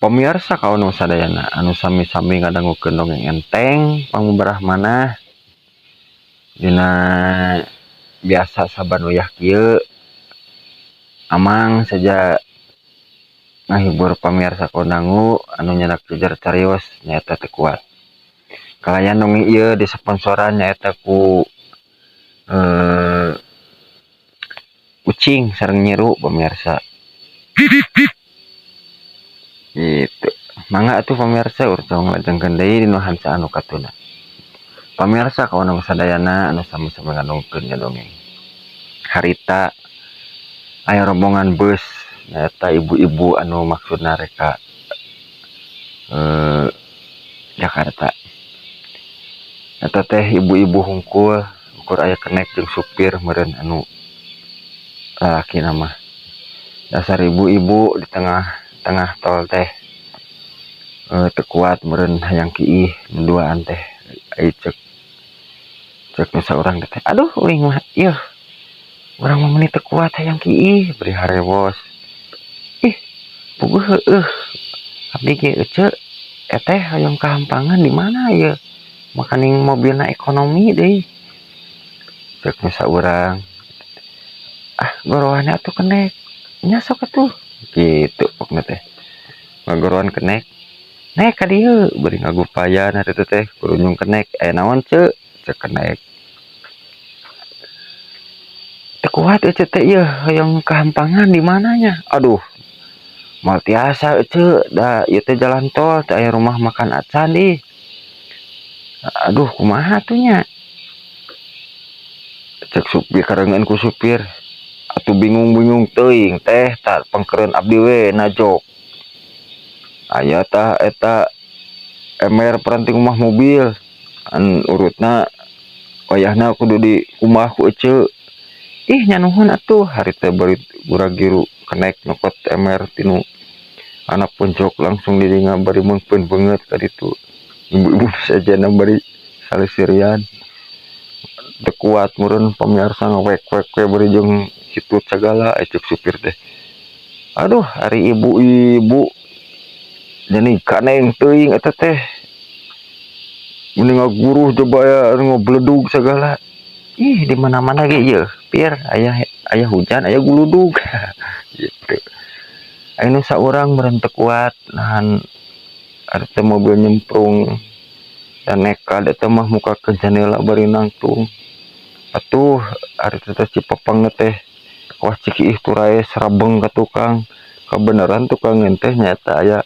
Pemirsa kawan nu sadayana anu sami-sami ngadangukeun dongeng enteng pangubaraha manah dina biasa saban uyah kieu amang saja ngahibur pamirsa kondangu anu nyedak jejer carios nyaeta teu kuat. Kalayan dongeng ieu disponsoran nyaeta ku Ucing sareng Nyiru pamirsa. Gitu. Mangga atuh pamirsa urang nglajengkeun deui dina hanca anu katuna. Pamirsa kawan anu sadayana anu sami-sami ngadongkeun dongeng. Harita aya rombongan bus nyaeta ibu-ibu anu maksudna reka Jakarta. Eta teh ibu-ibu hungkul ukur aya kenek jeung supir meureun anu lalaki nama. Dasar ibu-ibu di tengah tol teh teu kuat meureun hayang kiih duaan teh ai cek nu saurang teh aduh uing mah ieuh urang mah meuni teu kuat hayang kiih beri harewos ih puguh heueuh abdi ge ece eteh hoyong kahampangan di mana ieu makaning mobilna ekonomi deui cek nu saurang gorowana atuh kenek nya sok atuh kitu pokna teh ngagorowan kenek nek ka dieu bari ngagupayan harita teh kurunjung kenek naon ceu cek kenek teu kuat ece teh ieu hoyong kahampangan di mananya aduh moal tiasa ece da ieu teh jalan tol teh aya rumah makan acan ih aduh kumaha atuh nya cek supir karengeun ku supir atuh bingung-bingung teuing teh tak pangkeureun abdi we najok aya tah eta emer peranting rumah mobil an urutna wayahna kudu di umah ku ece ih nya nuhun atuh harita bari buragiru kenek nokot emer tinu anak poncok langsung diringa bari meungpeun beungeut ka ditu ibu-ibu sajana bari salisirian teu kuat meureun pamirsa ngawek-wek we bari jeung hitut sagala cek supir teh aduh ari ibu-ibu jadi kaneng teuing eta teh mending ngaguruh coba ya ngobledug sagala ih di mana-mana ge ieu pir aya hujan aya guludug gitu anu saurang meureun teu kuat nahan ari teh mobil nyemprung dan nekat eta mah mukakeun jendela bari nangtung atuh ari teh cipepeng teh wah ciki ih turae serabeng ka tukang kabeneran tukang teh nyata aya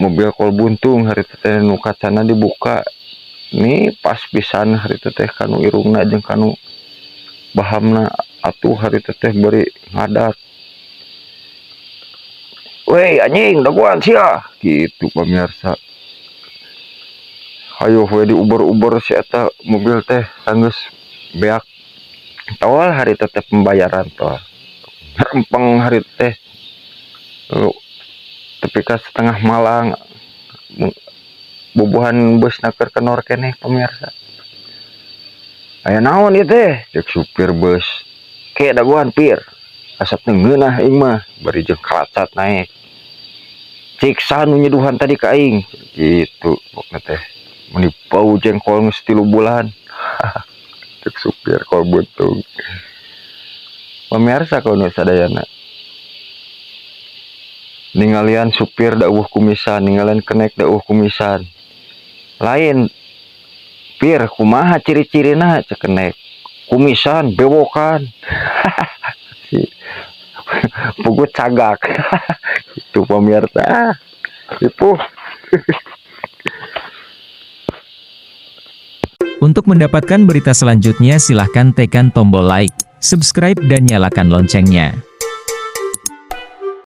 mobil kol buntung hari teh nu kacana dibuka ini pas pisan hari teh kanu irungna jeung kanu bahamna atuh hari teh bari ngadat weh anjing daguan sia gitu pamirsa hayo we diuber-uber si eta mobil teh sanggeus beak tol hari teh pembayaran tol rempeng hari teh tapi ka setengah malang bubuhan bus nakeur kenor keneh pemirsa aya naon ieu teh cek supir bus ke daguan pir asap ngeunah aing mah bari jeung kalacat naik ciksa nu nyeduhan tadi ka aing gitu pokna teh meni bau jengkol geus 3 bulan cek supir kol buntung pamirsa kaunu sadayana ningalian supir dauh kumisan ningalian kenek dauh kumisan lain pir kumaha ciri-cirina cek kenek kumisan bewokan pugut cagak itu pamirsa ipuh. Untuk mendapatkan berita selanjutnya silahkan tekan tombol like, subscribe dan nyalakan loncengnya.